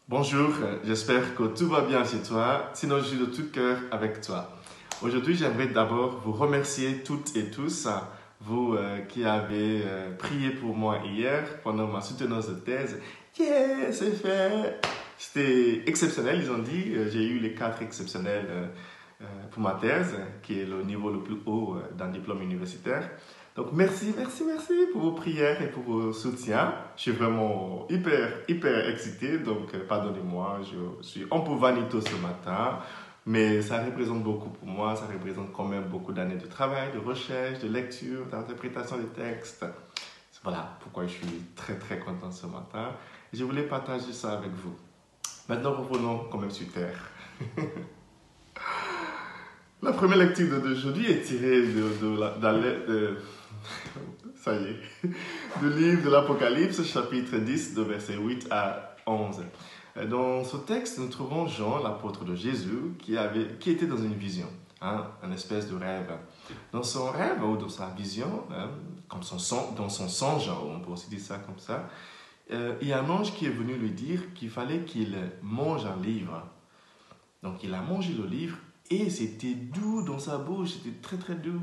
Bonjour, j'espère que tout va bien chez toi. Sinon, je suis de tout cœur avec toi. Aujourd'hui, j'aimerais d'abord vous remercier toutes et tous, vous qui avez prié pour moi hier pendant ma soutenance de thèse. Yeah, c'est fait! C'était exceptionnel, ils ont dit. J'ai eu les 4 exceptionnels pour ma thèse, qui est le niveau le plus haut d'un diplôme universitaire. Donc merci pour vos prières et pour vos soutiens. Je suis vraiment hyper excité. Donc pardonnez-moi, je suis un peu vaniteux ce matin. Mais ça représente beaucoup pour moi. Ça représente quand même beaucoup d'années de travail, de recherche, de lecture, d'interprétation des textes. Voilà pourquoi je suis très content ce matin. Et je voulais partager ça avec vous. Maintenant, revenons quand même sur Terre. La première lecture d'aujourd'hui est tirée ça y est, du livre de l'Apocalypse, chapitre 10, de versets 8 à 11. Dans ce texte, nous trouvons Jean, l'apôtre de Jésus, qui était dans une vision, une espèce de rêve. Dans son rêve ou dans sa vision, dans son songe, on peut aussi dire ça comme ça, il y a un ange qui est venu lui dire qu'il fallait qu'il mange un livre. Donc il a mangé le livre et c'était doux dans sa bouche, c'était très doux.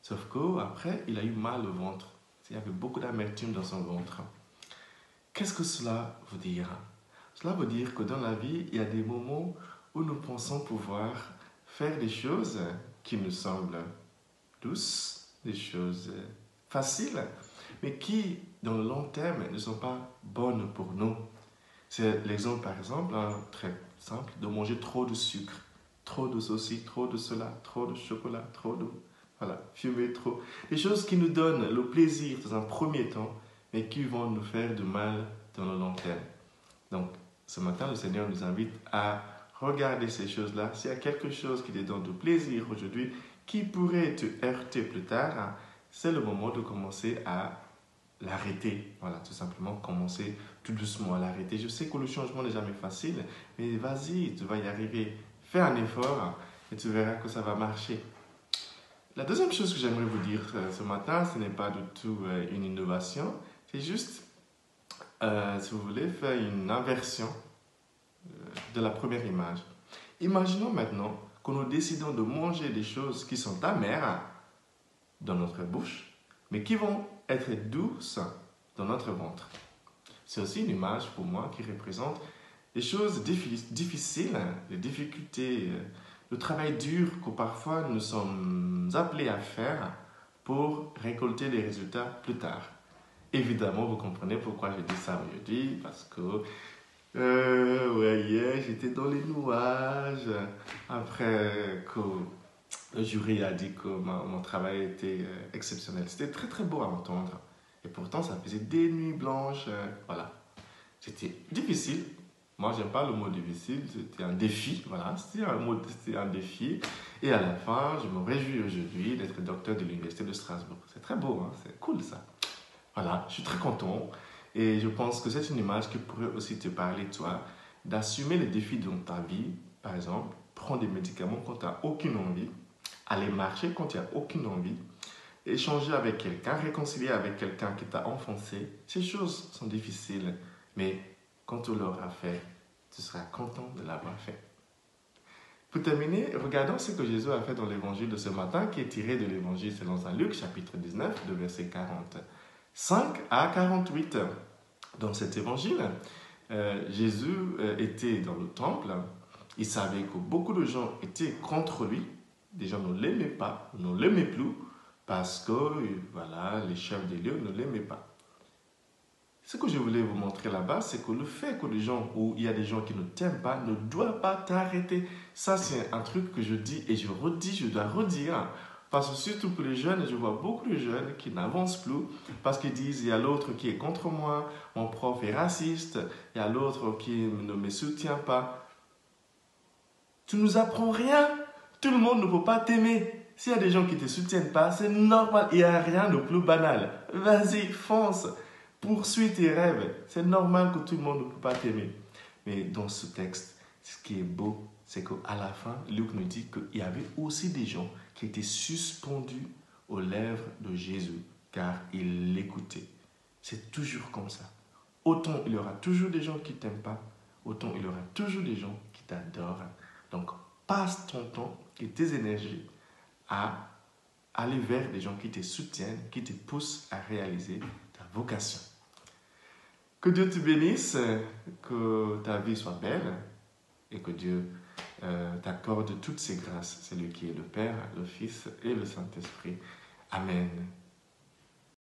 Sauf qu'après, il a eu mal au ventre. Il y avait beaucoup d'amertume dans son ventre. Qu'est-ce que cela veut dire? Cela veut dire que dans la vie, il y a des moments où nous pensons pouvoir faire des choses qui nous semblent douces, des choses faciles, mais qui, dans le long terme, ne sont pas bonnes pour nous. C'est l'exemple, par exemple, très simple, de manger trop de sucre, trop de ceci, trop de cela, trop de chocolat, trop de... Voilà, fumer trop. Des choses qui nous donnent le plaisir dans un premier temps, mais qui vont nous faire du mal dans le long terme. Donc, ce matin, le Seigneur nous invite à regarder ces choses-là. S'il y a quelque chose qui te donne du plaisir aujourd'hui, qui pourrait te heurter plus tard, c'est le moment de commencer à l'arrêter. Voilà, tout simplement commencer tout doucement à l'arrêter. Je sais que le changement n'est jamais facile, mais vas-y, tu vas y arriver. Fais un effort et tu verras que ça va marcher. La deuxième chose que j'aimerais vous dire ce matin, ce n'est pas du tout une innovation, c'est juste, si vous voulez, faire une inversion de la première image. Imaginons maintenant que nous décidons de manger des choses qui sont amères dans notre bouche, mais qui vont être douces dans notre ventre. C'est aussi une image pour moi qui représente des choses difficiles, des difficultés, le travail dur que parfois nous sommes appelés à faire pour récolter des résultats plus tard. Évidemment, vous comprenez pourquoi je dis ça aujourd'hui, parce que hier, j'étais dans les nuages, après que le jury a dit que mon travail était exceptionnel. C'était très beau à entendre. Et pourtant, ça faisait des nuits blanches, voilà. C'était difficile. Moi, j'aime pas le mot difficile, c'était un défi, voilà, c'était un défi. Et à la fin, je me réjouis aujourd'hui d'être docteur de l'Université de Strasbourg. C'est très beau, c'est cool ça. Voilà, je suis très content. Et je pense que c'est une image qui pourrait aussi te parler, toi, d'assumer les défis dans ta vie. Par exemple, prendre des médicaments quand tu n'as aucune envie, aller marcher quand tu n'as aucune envie, échanger avec quelqu'un, réconcilier avec quelqu'un qui t'a enfoncé. Ces choses sont difficiles, mais quand tu l'auras fait, tu seras content de l'avoir fait. Pour terminer, regardons ce que Jésus a fait dans l'évangile de ce matin, qui est tiré de l'évangile selon Saint Luc, chapitre 19, de versets 45 à 48. Dans cet évangile, Jésus était dans le temple. Il savait que beaucoup de gens étaient contre lui. Des gens ne l'aimaient pas, ne l'aimaient plus, parce que voilà, les chefs des lieux ne l'aimaient pas. Ce que je voulais vous montrer là-bas, c'est que le fait que les gens, ou il y a des gens qui ne t'aiment pas, ne doit pas t'arrêter. Ça, c'est un truc que je dis et je redis, je dois redire. Parce que surtout pour les jeunes, je vois beaucoup de jeunes qui n'avancent plus parce qu'ils disent, il y a l'autre qui est contre moi, mon prof est raciste, il y a l'autre qui ne me soutient pas. Tu ne nous apprends rien. Tout le monde ne peut pas t'aimer. S'il y a des gens qui ne te soutiennent pas, c'est normal, il n'y a rien de plus banal. Vas-y, fonce. Poursuis tes rêves. C'est normal que tout le monde ne peut pas t'aimer. Mais dans ce texte, ce qui est beau, c'est qu'à la fin, Luc nous dit qu'il y avait aussi des gens qui étaient suspendus aux lèvres de Jésus, car ils l'écoutaient. C'est toujours comme ça. Autant il y aura toujours des gens qui ne t'aiment pas, autant il y aura toujours des gens qui t'adorent. Donc, passe ton temps et tes énergies à aller vers des gens qui te soutiennent, qui te poussent à réaliser ta vocation. Que Dieu te bénisse, que ta vie soit belle et que Dieu t'accorde toutes ses grâces. C'est lui qui est le Père, le Fils et le Saint-Esprit. Amen.